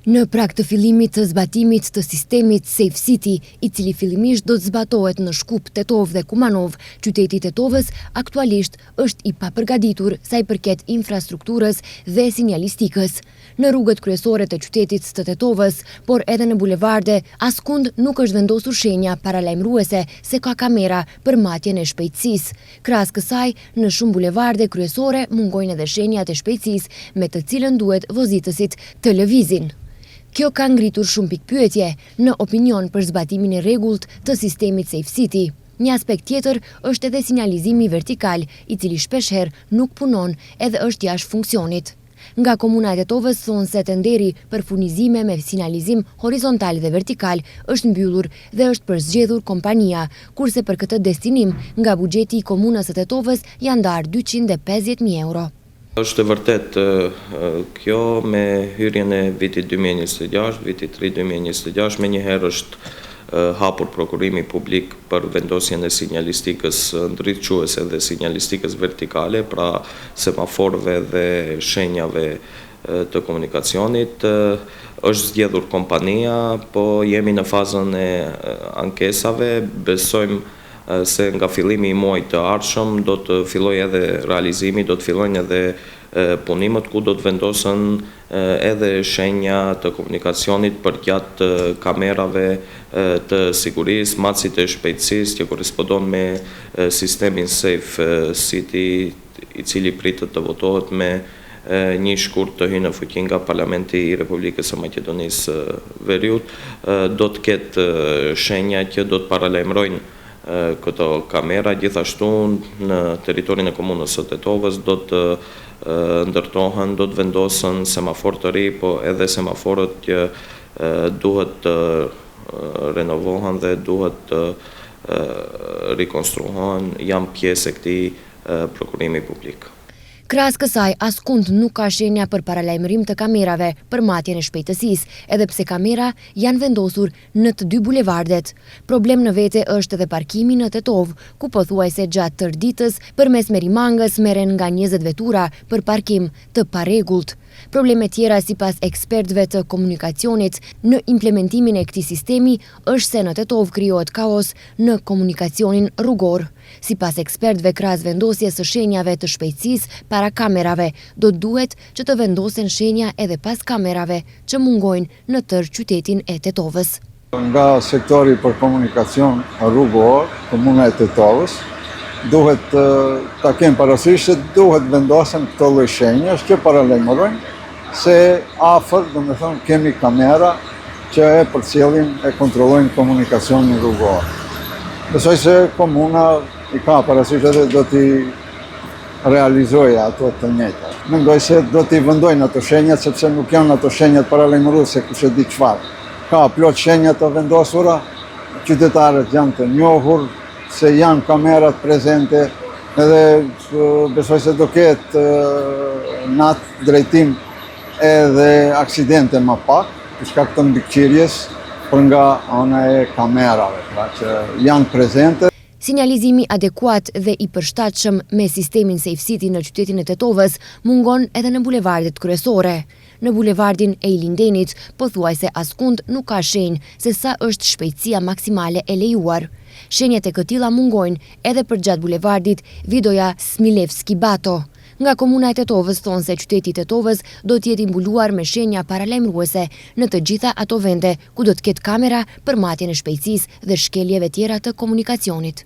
Në prag të fillimit të zbatimit të sistemit Safe City, i cili fillimisht do të zbatohet në Shkup, Tetov dhe Kumanov, qyteti Tetovës aktualisht është i papërgatitur sa i përket infrastrukturës dhe sinjalistikës. Në rrugët kryesore të qytetit të Tetovës, por edhe në bulevarde, askund nuk është vendosur shenja paralajmëruese se ka kamera për matjen e shpejtësisë. Krahas kësaj, në shumë bulevarde kryesore mungojnë edhe shenjat e shpejtësisë me të cilën duhet vozitësit të lëvizin. Kjo ka ngritur shumë pikpyetje në opinion për zbatimin e rregullt të sistemit Safe City. Një aspekt tjetër është edhe sinjalizimi vertikal, i cili shpeshherë nuk punon edhe është jashtë funksionit. Nga Komuna e Tetovës thonë se tenderi për furnizime me sinjalizim horizontal dhe vertikal është mbyllur dhe është përzgjedhur kompania, kurse për këtë destinim nga buxheti i Komunës së Tetovës janë ndarë 250.000 euro. Është e vërtet kjo me hyrjen e vitit 2026, vitit 2026, me njëherë është hapur prokurimi publik për vendosjen e sinjalistikës ndritëquese dhe sinjalistikës vertikale, pra semaforëve dhe shenjave të komunikacionit. Është zgjedhur kompania, po jemi në fazën e ankesave, besojmë se nga fillimi i muajit të ardhshëm do të fillojë edhe realizimi, do të fillojnë edhe punimet ku do të vendosen edhe shenja të komunikacionit përgjatë kamerave të sigurisë, macit e shpejtësisë që korrespondon me sistemin Safe City, i cili pritet të votohet me një shkurt të hyjë në fuqi nga Parlamenti i Republikës së Maqedonisë Veriut. Do të ketë shenja që do të paralajmërojnë këto kamera, gjithashtu në teritorin e Komunës së Tetovës do të ndërtohen, do të vendosen semafor të ri, po edhe semaforët që duhet të renovohen dhe duhet të rikonstruohen, janë pjesë e këtij prokurimi publik. Krahas kësaj, askund nuk ka shenja për paralajmërim të kamerave për matjen e shpejtësisë, edhe pse kamera janë vendosur në të dy bulevardet. Problem në vete është edhe parkimi në Tetov, ku pothuajse gjatë tërë ditës përmes merimangës merren nga 20 vetura për parkim të parregullt. Probleme tjera sipas ekspertëve të komunikacionit në implementimin e këtij sistemi është se në Tetov krijohet kaos në komunikacionin rrugor. Sipas ekspertëve, krahas vendosjes së shenjave të shpejtësisë para kamerave, do duhet që të vendosen shenja edhe pas kamerave që mungojnë në tërë qytetin e Tetovës. Nga sektori për komunikacion rrugor, Komuna e Tetovës, duhet ta kemë parasysh se duhet vendosen këto lloj shenjash që paralajmërojnë se afër, domethënë, kemi kamera që e përcjellin e kontrollojnë komunikacionin rrugor. Besoj se komuna i ka parasysh edhe do t'i realizojë ato të njëjta. Mendoj se do t'i vendojnë ato shenjat sepse nuk janë ato shenjat paralajmëruese kush e di çfarë. Ka plot shenja të vendosura, qytetarët janë të njohur se janë kamerat prezente, edhe besoj se do ketë në atë drejtim edhe aksidente më pak, për shkak të mbikëqyrjes për nga ana e kamerave, pra që janë prezente. Sinjalizimi adekuat dhe i përshtatshëm me sistemin Safe City në qytetin e Tetovës mungon edhe në bulevardet kryesore. Në bulevardin e Ilindenit, pothuajse askund nuk ka shenjë se sa është shpejtësia maksimale e lejuar. Shenjat e këtilla mungojnë edhe për gjatë bulevardit Vidoja Smilevski Bato. Nga Komuna e Tetovës thonë se qyteti i Tetovës do të jetë i mbuluar me shenja paralajmëruese në të gjitha ato vende ku do të ketë kamera për matjen e shpejtësisë dhe shkeljeve tjera të komunikacionit.